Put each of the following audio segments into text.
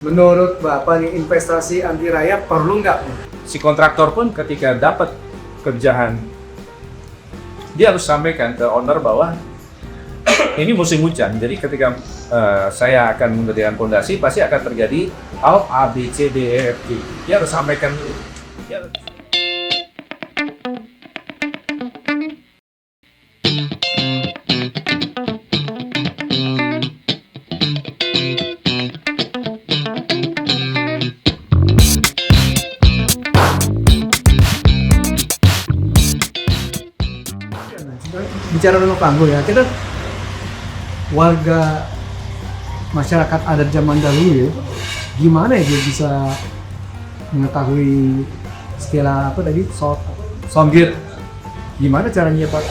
Menurut Bapak nih, investasi anti rayap perlu nggak? Si kontraktor pun ketika dapat kerjaan, dia harus sampaikan ke owner bahwa ini musim hujan, jadi ketika saya akan mendirikan fondasi pasti akan terjadi A, B, C, D, E, F, G. Dia harus sampaikan dulu. Bicara dulu Panggo ya, kita warga masyarakat adat zaman dahulu ya, gimana ya dia bisa mengetahui istilah apa tadi, songgit, gimana caranya Pak?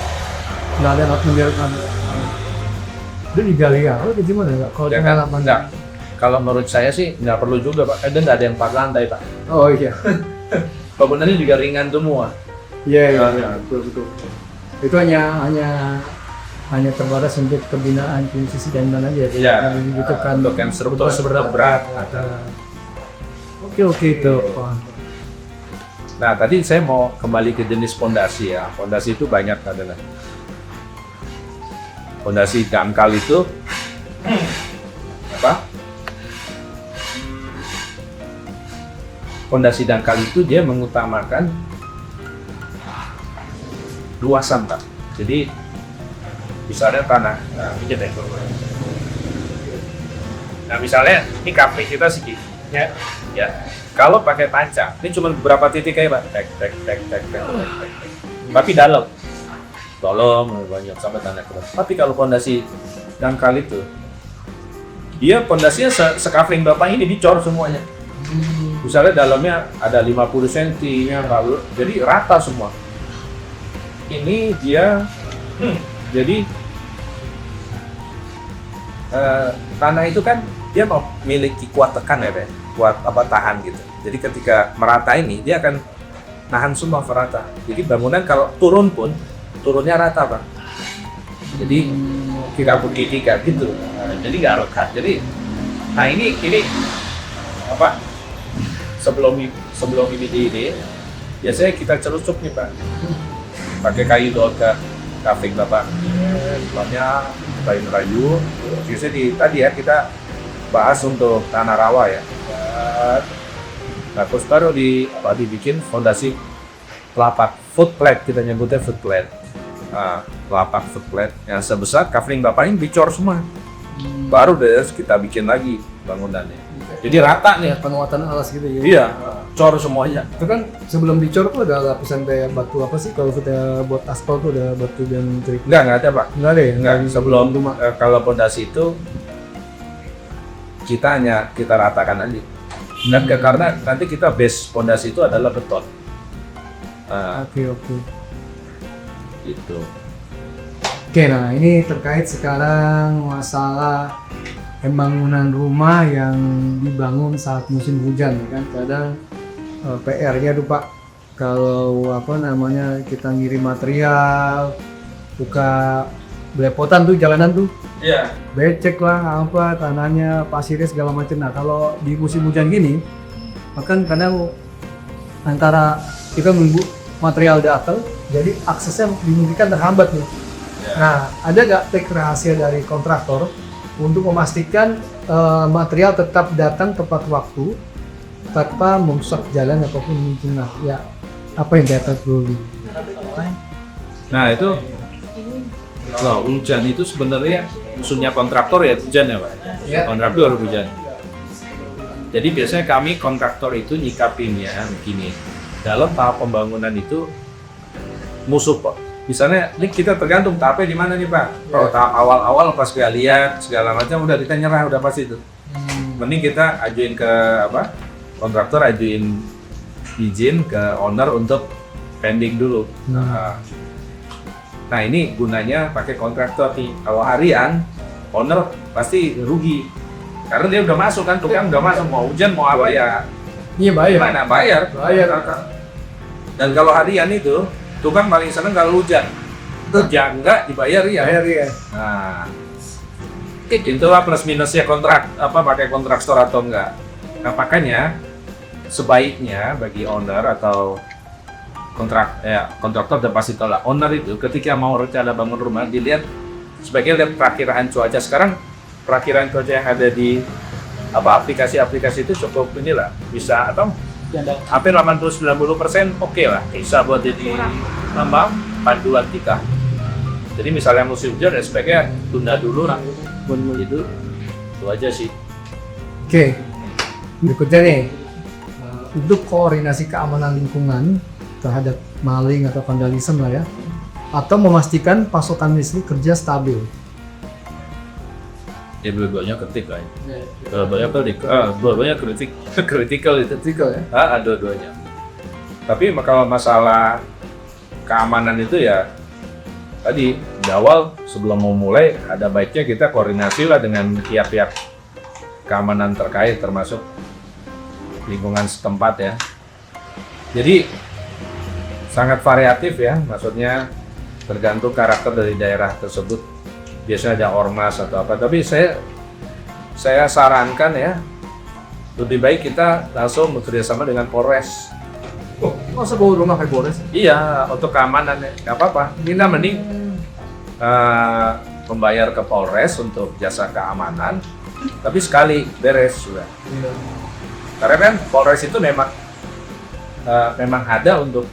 Nggak ada alat menggerakan, itu digali ya, atau gimana nggak? Kalau pengalaman Enggak. Kalau menurut saya sih nggak perlu juga Pak, ada nggak ada yang 4 lantai Pak. Oh iya, Bangunannya juga ringan semua. iya, betul. Itu hanya terbatas untuk pembinaan sisi dan mana aja. Iya. Gitu kan. Untuk yang struktur sebenarnya berat. Oke itu. Nah tadi saya mau kembali ke jenis fondasi ya. Fondasi itu banyak adalah fondasi dangkal itu apa? Fondasi dangkal itu dia mengutamakan luasan Pak. Jadi misalnya tanah, nah misalnya ini kafe kita segini, ya. Kalau pakai panca, ini cuma beberapa titik aja Pak, tek. Tapi dalam banyak sampai tanah keras. Tapi kalau fondasi dangkal itu, dia fondasinya sekafling Bapak ini dicor semuanya. Misalnya dalamnya ada 50 cm, jadi rata semua. Ini dia jadi tanah itu kan dia memiliki kuat tekan ya Pak, kuat tahan gitu. Jadi ketika merata ini dia akan nahan semua merata. Jadi bangunan kalau turun pun turunnya rata Pak. Jadi tidak berkikik gitu. Jadi nggak rekat. Jadi nah ini apa? Sebelum ini biasanya kita cerucuk nih Pak. Pakai kayu doga kafling Bapak, sebabnya kayu merayu. Biasanya tadi ya kita bahas untuk tanah rawa ya. Nah terus baru dibikin fondasi telapak foot plate, kita nyebutnya foot plate. Nah, telapak foot plate yang sebesar kafling Bapak ini dicor semua. Baru deh kita bikin lagi bangunannya. Jadi rata nih. Penguatan alas gitu ya. Iya, cor semuanya. Itu kan sebelum dicor tuh ada lapisan kayak batu apa sih? Kalau kita buat aspal tuh ada batu yang keripik. Nggak ada Pak. Nggak ada ya? Enggak, sebelum kalau fondasi itu kita ratakan aja. Dan karena nanti kita base fondasi itu adalah beton. Oke. Gitu. Oke, nah ini terkait sekarang masalah pembangunan rumah yang dibangun saat musim hujan ya kan. Kadang PR-nya tuh Pak, kalau kita ngirim material, buka belepotan tuh jalanan tuh. Iya. Becek lah tanahnya, pasirnya segala macam. Nah kalau di musim hujan gini, bahkan kadang antara kita nunggu material datang, jadi aksesnya dimungkinkan terhambat nih. Nah ada nggak trik rahasia dari kontraktor untuk memastikan material tetap datang tepat waktu tanpa merusak jalan apapun mungkin lah ya, apa yang kita perlu? Nah itu hujan itu sebenarnya musuhnya kontraktor ya hujan ya Pak. Ya. Kontraktor hujan. Jadi biasanya kami kontraktor itu nyikapinnya begini. Dalam tahap pembangunan itu musuh Pak. Misalnya ini kita tergantung tahapnya di mana nih Pak. Kalau tahap awal-awal pas kita lihat segala macam udah kita nyerah udah pasti itu. Mending kita ajuin ke kontraktor ajuin izin ke owner untuk pending dulu. Nah ini gunanya pakai kontraktor nih. Kalau harian, owner pasti rugi. Karena dia udah masuk kan, tukang udah masuk, mau hujan mau apa ya. Iya bayar. Gimana? Bayar. Dan kalau harian itu, tukang paling seneng kalau hujan. Kerja enggak dibayar ya. Bayar ya. Nah, itu lah plus minusnya kontrak, pakai kontraktor atau enggak. Nah makanya sebaiknya bagi owner atau kontraktor dan pasti tahu lah, owner itu ketika mau rencana bangun rumah dilihat sebaiknya lihat perakiraan cuaca. Sekarang perakiraan cuaca yang ada di aplikasi-aplikasi itu cukup inilah, bisa atau hampir 80-90% oke lah, bisa buat jadi tambang panduan kita. Jadi misalnya musim hujan ya sebaiknya tunda dulu lah. Itu aja sih. Oke, berikutnya nih, untuk koordinasi keamanan lingkungan terhadap maling atau vandalisme lah ya, atau memastikan pasokan listrik kerja stabil. Ya dua-duanya kritik lah. Dua-duanya kritikal itu. Kritikal ya. Dua-duanya. Tapi kalau masalah keamanan itu ya tadi di awal sebelum mau mulai ada baiknya kita koordinasi lah dengan pihak-pihak keamanan terkait termasuk lingkungan setempat ya. Jadi sangat variatif ya, maksudnya tergantung karakter dari daerah tersebut. Biasanya ada ormas atau apa, tapi saya sarankan ya lebih baik kita langsung bekerjasama dengan Polres. Oh, masa bawa rumah kayak Polres? Iya, untuk keamanan ya, nggak apa-apa. Kita mending membayar ke Polres untuk jasa keamanan, tapi sekali beres sudah. Iya. Karena kan Polres itu memang ada untuk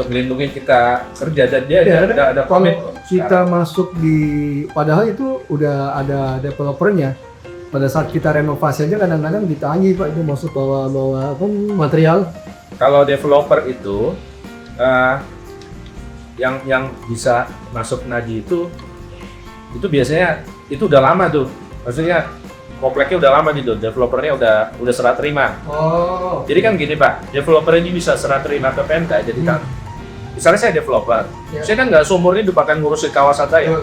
melindungi kita kerja dan dia ada komit. Kita masuk di, padahal itu udah ada developernya. Pada saat kita renovasi aja kadang-kadang ditanya Pak itu masuk bawa apa material. Kalau developer itu yang bisa masuk Nadi itu biasanya itu udah lama tuh. Maksudnya kompleknya udah lama gitu, developernya udah serah terima. Oh. Jadi kan gini Pak, developer ini bisa serah terima ke Pemda. Jadi kan, misalnya saya developer, saya kan nggak seumur hidup akan ngurusin kawasan saya.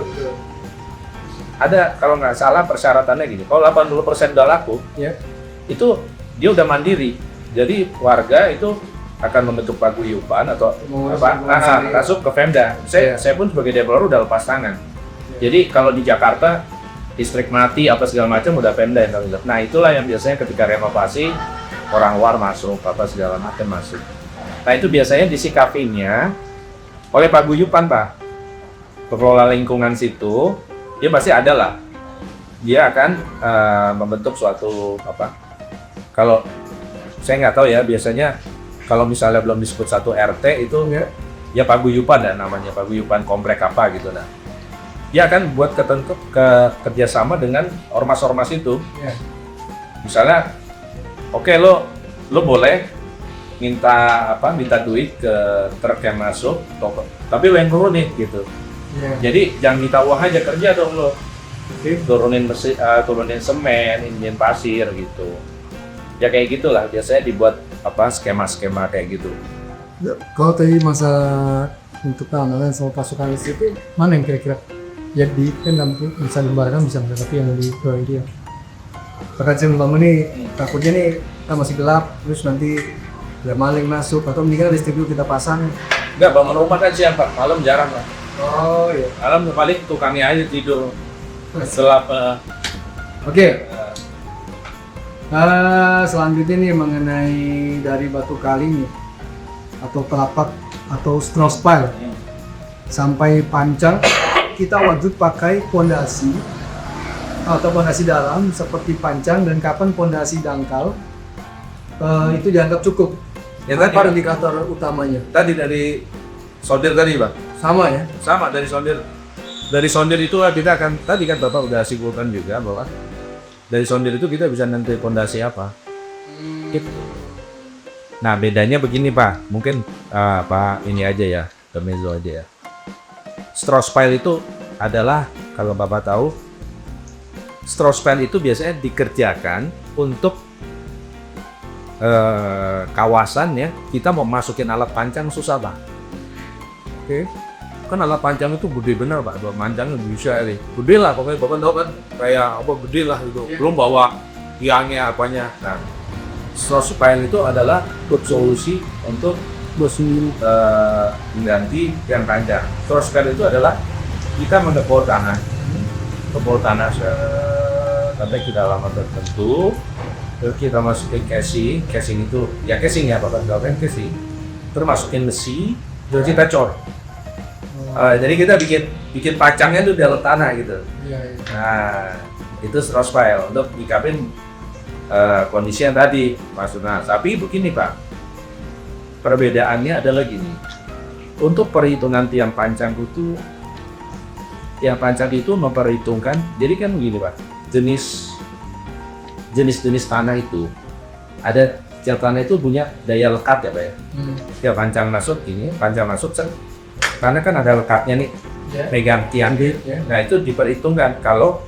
Ada kalau nggak salah persyaratannya gini, kalau 80% udah laku, itu dia udah mandiri. Jadi warga itu akan membentuk paguyuban atau masuk ke Pemda. Saya pun sebagai developer udah lepas tangan. Jadi kalau di Jakarta listrik mati apa segala macam udah Pemda yang tanggung jawab. Nah itulah yang biasanya ketika renovasi orang luar masuk apa segala macam masuk. Nah itu biasanya disikapinya oleh paguyuban Pak, pengelola lingkungan situ dia pasti ada lah. Dia akan membentuk suatu kalau saya nggak tahu ya biasanya kalau misalnya belum disebut satu RT itu ya paguyuban ya namanya, paguyuban komplek apa gitu. Nah dia akan buat kerjasama dengan ormas-ormas itu. Misalnya, oke, lo boleh minta duit ke truk yang masuk, tapi lo yang turunin gitu. Jadi jangan minta uang aja, kerja dong lo. Turunin semen, ingin pasir gitu. Ya kayak gitulah biasanya dibuat skema-skema kayak gitu. Kalau tadi masa untuk keamanan sama pasukan listrik itu mana yang kira-kira ya di kan mungkin bisa lembaran bisa enggak, tapi yang di dia bahkan saya membangun nih takutnya nih kita masih gelap terus nanti ada maling masuk atau mendingan listrik dulu kita pasang. Enggak, bangun rumah kan siang Pak, malam jarang Pak. Oh iya, malam paling tukangnya aja tidur setelah Oke. Selanjutnya nih mengenai dari batu kali nih atau telapak atau straw pile sampai pancang kita wajib pakai pondasi atau pondasi dalam seperti pancang, dan kapan pondasi dangkal itu dianggap cukup. Ya apa tadi indikator utamanya? Tadi dari sondir tadi Bang. Sama ya? Sama dari sondir. Dari sondir itu kita akan tadi kan Bapak udah simpulkan juga bahwa dari sondir itu kita bisa nentuin pondasi apa. Gitu. Nah bedanya begini Pak, mungkin Pak ini aja ya, intermezzo aja ya. Straw pile itu adalah kalau Bapak tahu, straw pile itu biasanya dikerjakan untuk kawasan ya, kita mau masukin alat pancang susah Pak. Oke. Kan alat pancang itu gede bener Pak, bawa pancangnya bisa nih. Gede lah pokoknya Bapak tahu kan, kayak gede lah gitu. Belum bawa tiangnya apanya. Nah, straw pile itu adalah solusi untuk mengganti tiang panjang. Straw pile itu adalah kita mendebol tanah, sampai ke kedalaman tertentu. Terus kita masukin casing itu ya casing ya bapak galvan casing. Terus masukin besi, terus kita cor. Jadi kita bikin pacangnya itu di dalam tanah gitu. Iya, iya. Nah, itu stress file untuk nyikapin kondisi yang tadi maksudnya. Tapi begini Pak, perbedaannya adalah gini. Untuk perhitungan tiang pancang itu memperhitungkan. Jadi kan begini Pak, jenis tanah itu ada tiap tanah itu punya daya lekat ya Pak ya. Tiap pancang masuk karena kan ada lekatnya nih, pegang tiang. Nah itu diperhitungkan kalau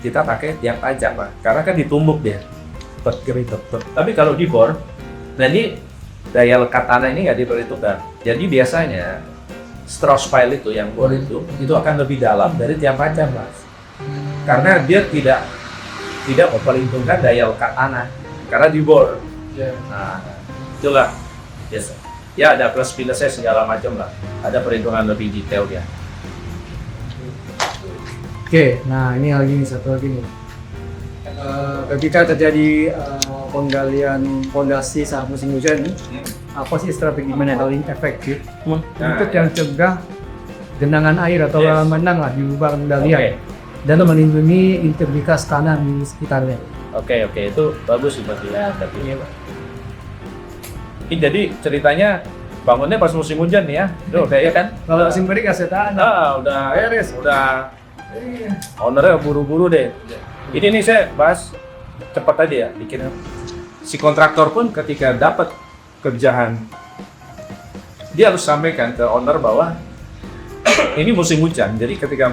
kita pakai tiang pancang Pak, karena kan ditumbuk dia. Tapi kalau di bor, nah ini daya lekat tanah ini nggak diperhitungkan. Jadi biasanya stress file itu yang bor itu akan lebih dalam dari tiang pancang Mas, karena dia tidak memperhitungkan daya lekat tanah karena di bor. Nah itulah biasa. Ya ada plus minusnya segala macam lah. Ada perhitungan lebih detail ya. Oke, nah ini lagi nih satu lagi nih. Ketika terjadi penggalian fondasi saat musim hujan, apa sih strategi mana paling efektif untuk yang cegah genangan air atau lamanang lah di lubang penggalian dan melindungi integritas tanah di sekitarnya? Oke, itu bagus sih Mas ya. Ini jadi ceritanya bangunnya pas musim hujan nih ya. Tuh kayak kan. Kalau musim kering kasih tanah. Udah beres, udah ownernya buru-buru deh. Ini nih saya bahas cepat aja ya bikinnya. Si kontraktor pun ketika dapat kerjaan dia harus sampaikan ke owner bahwa ini musim hujan. Jadi ketika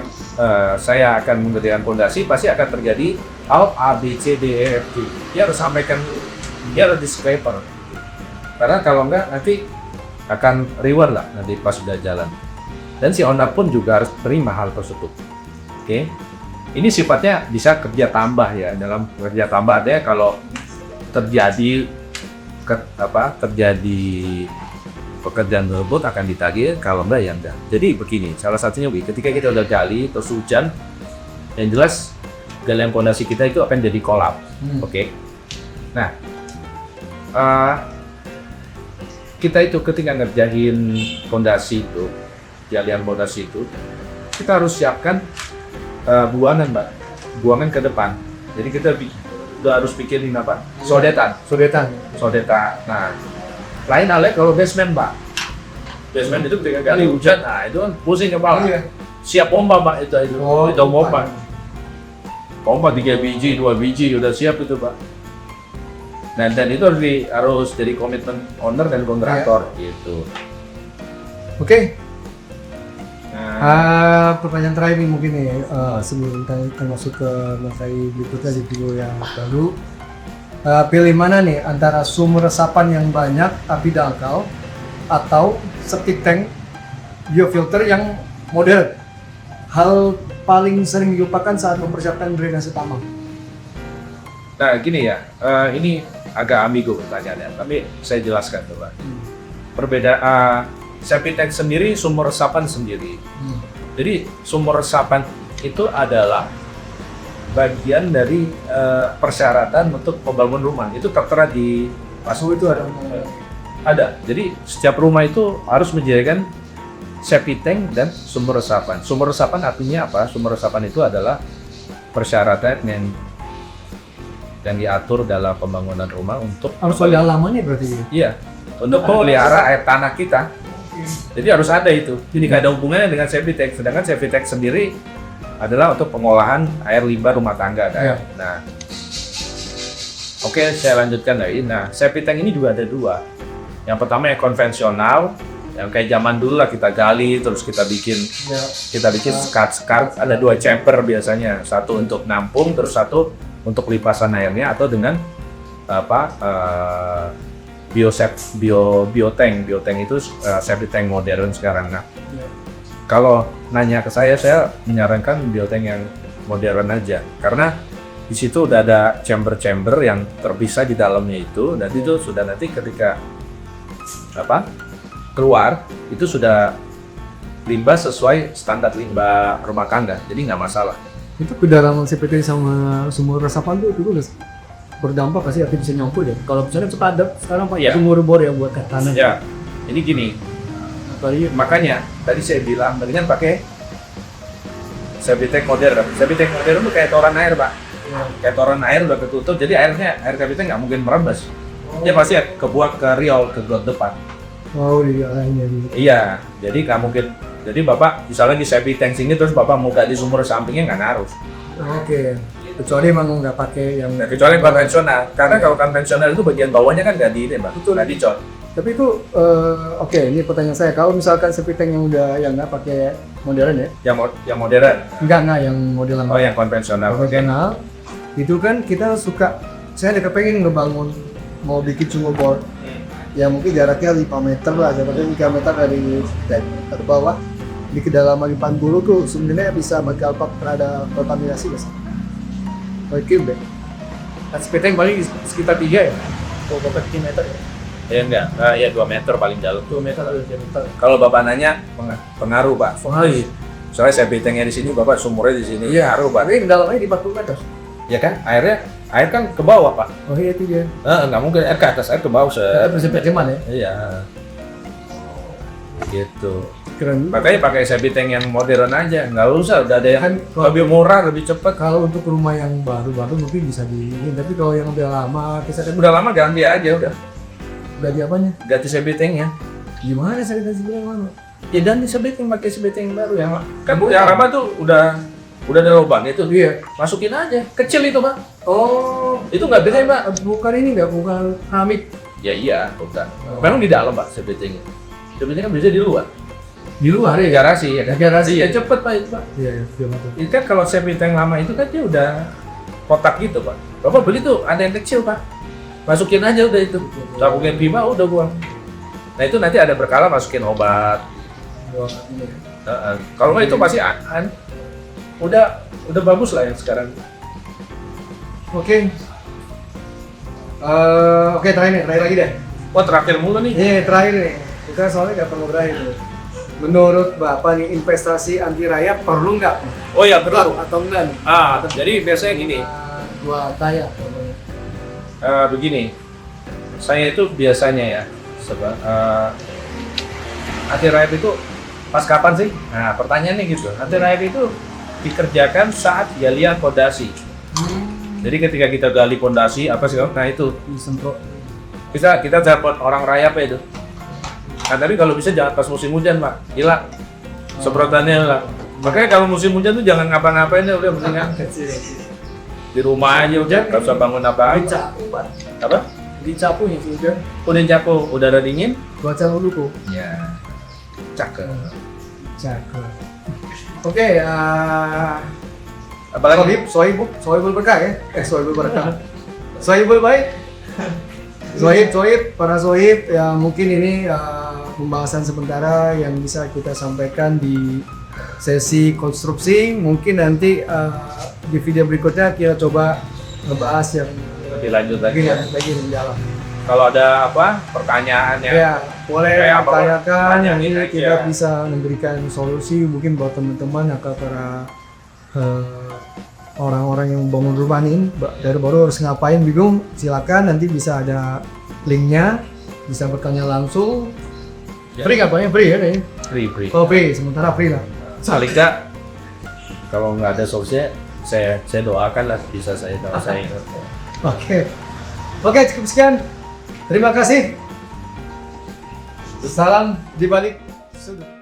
saya akan mendirikan fondasi pasti akan terjadi A, B, C, D, E, F, G. Dia harus sampaikan, dia harus disclaimer. Karena kalau enggak nanti akan reward lah nanti pas sudah jalan. Dan si owner pun juga harus terima hal tersebut. Oke. Ini sifatnya bisa kerja tambah ya. Dalam kerja tambah artinya kalau terjadi pekerjaan tersebut akan ditagih, kalau enggak ya enggak. Jadi begini, salah satunya ketika kita udah gali terus hujan, yang jelas galian fondasi kita itu akan jadi kolap. Oke. Nah, kita itu ketika ngerjain fondasi itu, galian fondasi itu, kita harus siapkan buangan Mbak, buangan ke depan. Jadi kita udah harus pikirin apa? Sodetan. Nah, lain halnya kalau basement Mbak. Basement itu ketika gali hujan, nah itu kan pusing kepala. Siap pompa Mbak itu pompa. Pompa 3 biji, 2 biji udah siap itu Pak. Nah, dan itu harus jadi komitmen owner dan kontraktor gitu. Oke. Pertanyaan terakhir nih mungkin nih sebelum kita masuk ke materi berikutnya di video yang baru. Pilih mana nih antara sumur resapan yang banyak tapi dangkal atau septic tank biofilter yang modern? Hal paling sering dilupakan saat mempersiapkan drainase tambang. Nah gini ya, ini agak ambigu pertanyaannya, tapi saya jelaskan coba. Perbedaan septic tank sendiri, sumur resapan sendiri. Jadi sumur resapan itu adalah bagian dari persyaratan untuk membangun rumah. Itu tertera di PASU itu ada. Jadi setiap rumah itu harus menyediakan septic tank dan sumur resapan. Sumur resapan artinya apa? Sumur resapan itu adalah persyaratan yang diatur dalam pembangunan rumah untuk harus ada halamannya berarti. Iya, untuk memelihara air tanah kita. Jadi harus ada itu. Jadi nggak ada hubungannya dengan septic tank. Sedangkan septic tank sendiri adalah untuk pengolahan air limbah rumah tangga. Nah, oke, saya lanjutkan lagi. Nah, septic tank ini juga ada dua. Yang pertama yang konvensional, yang kayak zaman dulu lah kita gali, terus kita bikin sekat, ada 2 chamber biasanya, satu untuk nampung, terus satu untuk limpasan airnya, atau dengan biotank itu septic tank modern sekarang. Nah, kalau nanya ke saya menyarankan biotank yang modern aja, karena di situ udah ada chamber-chamber yang terpisah di dalamnya itu, dan itu sudah nanti ketika keluar itu sudah limbah sesuai standar limbah rumah tangga, jadi nggak masalah. Itu kedalaman septic tank sama sumur resapan itu berdampak pasti akhirnya bisa nyangkut ya. Kalau misalnya sepadat sekarang Pak, Iya. itu bor yang buat tanah. Ya, ini gini. Tadi Makanya tadi saya bilang mendingan pakai Septic modern. Septic modern itu kayak toran air, Pak. Kayak toran air udah ketutup, jadi air Septic nggak mungkin merembes. Dia pasti kebuang ke riol, ke got depan. wow di arahnya di. Iya, jadi nggak mungkin. Jadi Bapak misalnya di septic tank sini terus Bapak muka di sumur sampingnya nggak ngaruh. Oke. Kecuali emang nggak pakai yang. Nah, kecuali konvensional. Karena kalau konvensional itu bagian bawahnya kan nggak di ini, Pak. Betul. Nggak dicor. Tapi itu oke, ini pertanyaan saya. Kalau misalkan septic tank yang udah yang nggak pakai modern ya? Yang modern. Enggak yang model lama. Oh, yang konvensional. Oke. Konvensional. Itu kan kita suka. Saya ada kepengen ngebangun mau bikin sumur bor. Ya mungkin jaraknya 5 meter lah, jaraknya 3 meter dari tank ke bawah. Di kedalaman 80 tuh sebenarnya bisa berdampak terhadap kontaminasi nggak sih? Mungkin deh. Septic tank paling sekitar 3 ya? Kalau 3 meter ya? Ya enggak, ya 2 meter paling dalam. 2 meter atau 3 meter. Kalau Bapak nanya pengaruh, Pak. Pengaruh. Soalnya septic tanknya di sini, Bapak sumurnya di sini. Iya, Pengaruh, Pak. tapi kedalamannya di 40 meter. Ya kan? Air kan ke bawah, Pak. Oh iya itu dia. Nggak mungkin air ke atas, air ke bawah. Kita bisa perceman ya? Iya. Gitu. Keren. Makanya pakai septic tank yang modern aja, nggak usah. Udah ada yang Kan lebih murah, lebih cepat. kalau untuk rumah yang baru-baru mungkin bisa di ini, tapi kalau yang udah lama kita kan Udah lama ganti aja, udah ganti apanya? ganti septic tanknya. Gimana saya kasih bilang lama? Ya ganti septic tank, pakai septic tank baru yang kan yang lama tuh udah ada lubang itu. Iya. Masukin aja, kecil itu, Pak. Oh, Itu nggak gede, Pak. bukan ini nggak, bukan keramik. Ya iya, bukan. Memang di dalam, Pak, septic tanknya. Septic tank kan bisa di luar. Di luar Di ya? garasi ya kan? Garasi. Iya, cepet, Pak, itu, Pak. Iya, iya, iya betul. Itu kan kalau septic tank lama itu kan dia udah kotak gitu, Pak. Bapak beli tuh ada yang kecil, Pak. Masukin aja udah itu. Tabungin pipa udah buang. Nah, itu nanti ada berkala masukin obat. Buat ini. Kalau nggak itu pasti udah bagus lah yang sekarang. Oke. Oke, terakhir lagi deh. Wah, terakhir mulu nih. Ini terakhir nih. Kita soalnya nggak perlu berakhir. Nih. Menurut Bapak nih investasi anti rayap perlu nggak? Oh ya, perlu. Atau enggak nih? Jadi biasanya gini. Gua tanya. Begini. Saya itu biasanya ya, anti rayap itu pas kapan sih? Nah, pertanyaannya gitu. Anti rayap itu dikerjakan saat galian fondasi. Jadi ketika kita gali fondasi apa sih? Nah itu Disemprot. bisa kita dapat orang rayap ya itu. Nah tapi kalau bisa jangan pas musim hujan, Pak. Hilang semprotannya hilang. Makanya kalau musim hujan tuh jangan ngapa-ngapain ya, udah mendingan di rumah aja udah, nggak usah bangun apa-apa. Dicapu, Pak. Apa? Dicapu ya sih udah. Udah capo, udara dingin. Baca dulu kok. Ya, cakep. Cakep. Oke, Apalagi Sohibul berkah ya? Sohibul berkah. Sohibul baik. Sohib, para Sohib ya mungkin ini pembahasan sementara yang bisa kita sampaikan di sesi konstruksi. Mungkin nanti di video berikutnya kita coba ngebahas yang lebih lanjut lagi. lagi di dalam. Kalau ada apa pertanyaan Ya, boleh kayak apa, tanyakan, tanyain nanti aja. kita bisa memberikan solusi mungkin buat teman-teman atau para orang-orang yang bangun rumah nih dari baru harus ngapain bingung, silakan nanti bisa ada linknya, bisa bertanya langsung. Ya. Free nggak banyak free ya nih? free. Oh free, sementara free lah. Paling nggak kalau nggak ada solusinya, saya doakan lah bisa saya doain. Oke, cukup sekian. Terima kasih. Salam di balik sudut.